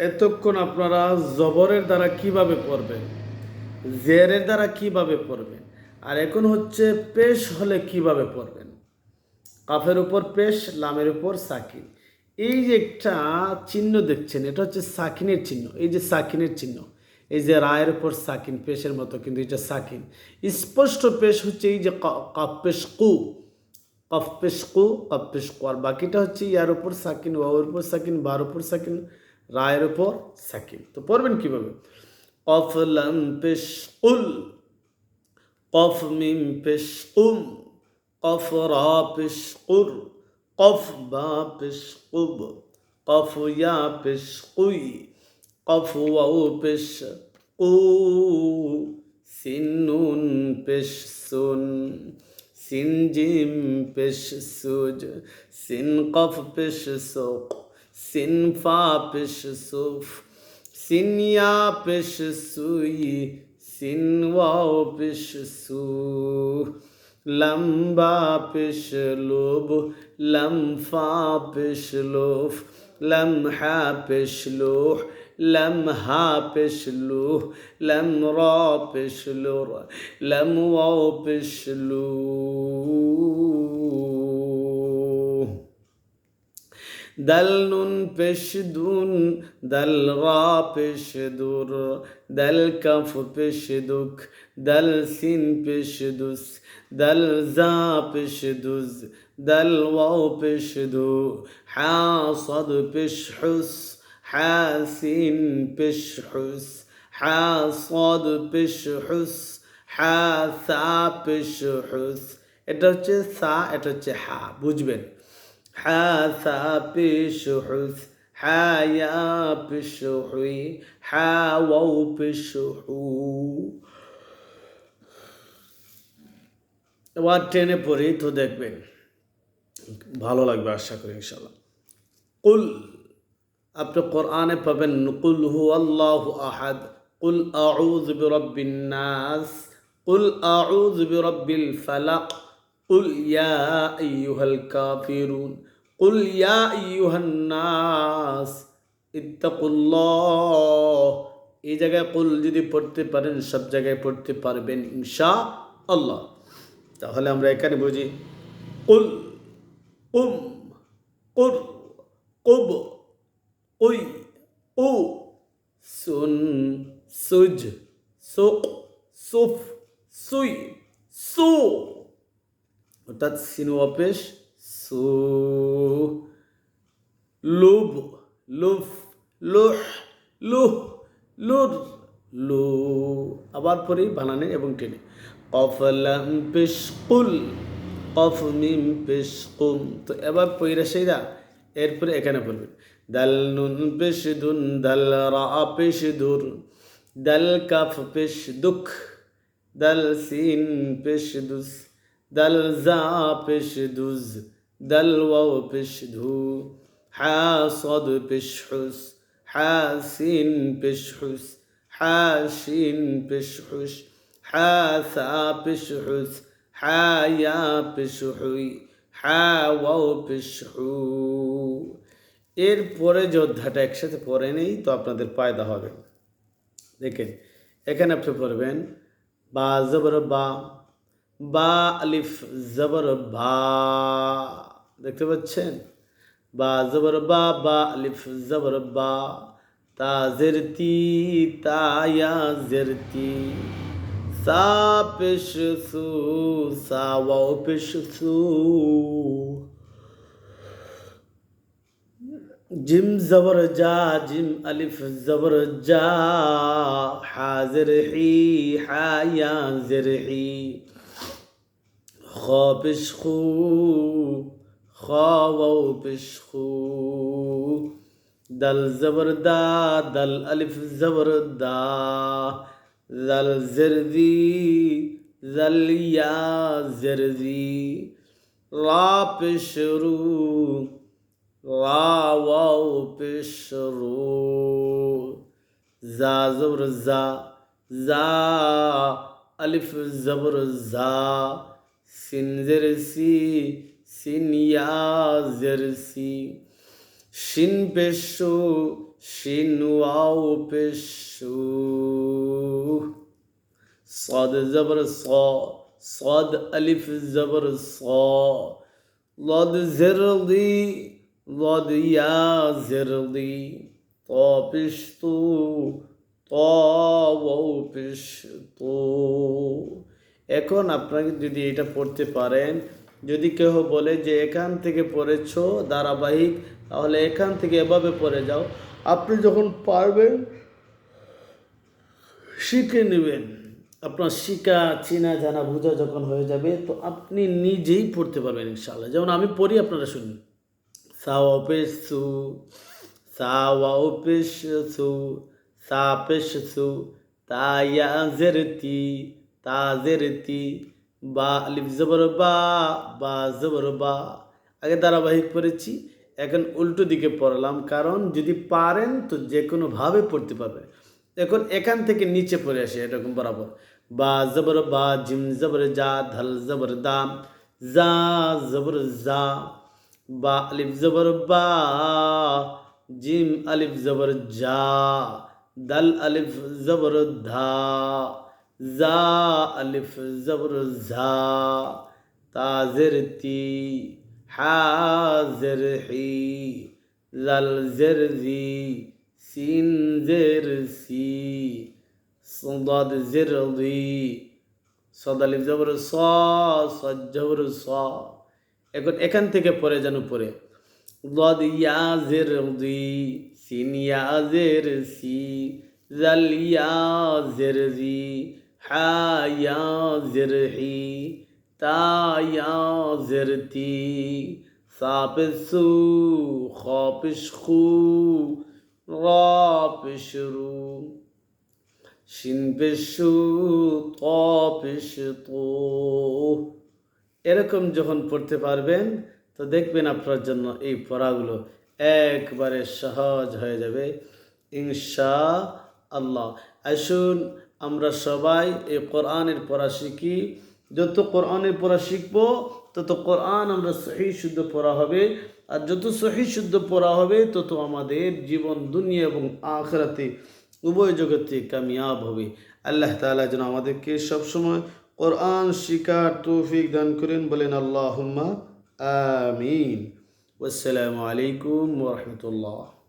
এতক্ষণ আপনারা জবরের দ্বারা কিভাবে পড়বেন, জেরের দ্বারা কিভাবে পড়বেন, আর এখন হচ্ছে পেশ হলে কিভাবে পড়বেন। কাফের উপর পেশ, লামের উপর সাকিন। এই যে একটা চিহ্ন দেখছেন, এটা হচ্ছে সাকিনের চিহ্ন। এই যে সাকিনের চিহ্ন, এই যে রায়ের উপর সাকিন, পেশের মতো কিন্তু এটা সাকিন। স্পষ্ট পেশ হচ্ছে এই যে কাফ পেশ কু, কফ পেশ কু, কফ পেশ কু। আর বাকিটা হচ্ছে ইয়ার উপর সাকিন, ওয়ার উপর সাকিন, বার উপর সাকিন, রায়ের উপর সাকিন। তো পড়বেন কিভাবে? কফ লাম পেশ কুল, কফ মিম পেশ কুম, কফ রা পেশ কুর, কফ বা পেশ কুব, কফ ইয়া পেশ কুই, কফ ওয়াও পেশ কু, সিন নুন পেশ সুন, সিন জিম পেশ সুজ, সিন কফ পেশ সুক, সিন ফা পেশ সুফ, সিন ইয়া পেশ সুই, সিন ওয়াও পেশ সু, লাম বা পেশ লোব, লাম ফা পেশ লোফ, লাম হা পেশ লোহ, লাম হা পেশ লুহ, লাম রা পেশ লুর, লাম ওয়াও পেশ লু, দাল নুন পেশ দুন, দাল রা পেশ দুর, দাল কাফ পেশ দুক, দাল সিন পেশ দুস, দাল জা পেশ দুজ, দাল ওয়াও পেশ দু, হা صاد পেশ হুস, হা সিন পেশ হুস, হা صاد পেশ হুস, হা সা পেশ হুস। এটা হচ্ছে সা, এটা হচ্ছে হা, বুঝবেন। হা সা পেশ হুস, হা ইয়া পেশ হুই, হা ওয়াও পেশ হু। এবার টেনে পড়ি তো দেখবেন ভালো লাগবে, আশা করি ইনশাল্লাহ। কুল, আপনি কোরআনে পাবেন কুল হু আল্লাহু আহাদ, কুল আউযু বিরাব্বিন নাস, কুল আউযু বিরাব্বিল ফালাক, কুল ইয়া আইয়ুহাল কাফিরুন, কুল ইয়া আইয়ুহান নাস ইত্তাকুল্লাহ। এই জায়গায় কুল যদি পড়তে পারেন, সব জায়গায় পড়তে পারবেন ইনশাআল্লাহ। তাহলে আমরা এখানে বুঝি কুল, কুম, কুর, কুব, উই, উ, সুন, সুজ, সুক, সুফ, সুই, সু। অর্থাৎ সিনু অপেশ সু, লুব, লুফ, লুহ, লুহ, লুর, লু। আবার পরে বানানে এবং টেনে। কফ লাম পেশ কুল, কফ মিম পেশ কুম। তো এবার পইরা সেইরা এরপরে এখানে বলবেন দাল নুন পেশ দুন, দাল রা পেশ দুর, দাল কাফ পেশ দুখ, দাল সিন পেশ দুস, দাল জা পেশ দুজ, দাল ওয়াও পেশ ধু, হা صاد পেশ হুস, হা সিন পেশ হুস, হা শিন পেশ হুস, হা সা পেশ হুস, হা ইয়া পেশ হুই, হা ওয়াও পেশ হু। এরপরে যে অধ্যায়টা একসাথে পড়ে নেই তো আপনাদের ফায়দা হবে। দেখেন এখানে আপনি পড়বেন বা জবর বা, বা আলিফ জবর বা, দেখতে পাচ্ছেন? বা জবর বা, বা আলিফ জবর বা, তা জেরতি, তা ইয়া জেরতি, সা পেশ সু, সা ওয়াও পেশ সু, জিম জবর জা, জিম আলিফ জবর জা, হা জের হি, হা ইয়া জের হি, খ পেশ খু, খ ওয়াও পেশ খু, দাল জবর দা, দাল আলিফ জবর দা, দাল জের দি, দাল ইয়া জের দি, রা পেশ রু, রা ওয়াও পেশ রু, জা জবর জা, জা আলিফ জবর জা, সিন জের সি, সিন ইয়া জের সি, শিন পেশ শু, শিন ওয়াও পেশ সু, صاد زبر صا، صاد ألف زبر صا، ضاد زرضي، ضاد يا زرضي، طا পেশ তু, طا ওয়াও পেশ তু। এখন আপনাকে যদি এটা পড়তে পারেন, যদি কেউ বলে যে এখান থেকে পড়েছো ধারাবাহিক, তাহলে এখান থেকে এভাবে পড়ে যাও, আপনি যখন পারবেন শিখে নেবেন। আপনার শিখা চেনা জানা বোঝা যখন হয়ে যাবে, তো আপনি নিজেই পড়তে পারবেন ইনশাআল্লাহ। যেমন আমি পড়ি, আপনারা শুনুন। সাওয়া পেশ সু, সাওয়া পেশ সু, সা পেশ সু, তা ইয়া জেরতি, তা জেরতি, বা আলিফ জবর বা, বা জবর বা। আগে ধারাবাহিক পড়েছি, এখন উল্টো দিকে পড়লাম, কারণ যদি পারেন তো যে কোনোভাবে পড়তে পারবেন। এখন এখান থেকে নিচে পড়ে আসে এরকম বরাবর। বা জবর বা, জিম জবর যা, ধাল জবর দাম, জা জবর জা, বা আলিফ জবর বা, জিম আলিফ জবর যা, দাল আলিফ জবর ধা, জা আলিফ জবর ঝা, তা জের তি, হা জের হি, জাল জের জি, সিন জের সি, صاد زر ضي، صاد আলিফ জবর স, সদ জবর স। এখন এখান থেকে পরে যেন পড়ে ضاد ইয়া জের দি, সিন ইয়া জের সি, জাল ইয়া জের জি, হা ইয়া জের হি, তা ইয়া জের তি, সা পেশ সু, খ পেশ খু, রা পেশ রু, শিন পেশ শু, ত পেশ তো। এরকম যখন পড়তে পারবেন, তো দেখবেন আপনার জন্য এই পড়াগুলো একবারে সহজ হয়ে যাবে ইনশাআল্লাহ। আসুন আমরা সবাই এই কোরআনের পড়া শিখি। যত কোরআনের পড়া শিখবো, তত কোরআন আমরা সহি শুদ্ধ পড়া হবে। আর যত সহি শুদ্ধ পড়া হবে, তত আমাদের জীবন দুনিয়া এবং আখিরাতে উভয় জগতে কামিয়াব হবে। আল্লাহ তাআলা যেন আমাদেরকে সবসময় কোরআন শিখার তৌফিক দান করেন, বলেন আল্লাহুম্মা আমিন। ওয়াসসালামু আলাইকুম ওয়া রাহমাতুল্লাহ।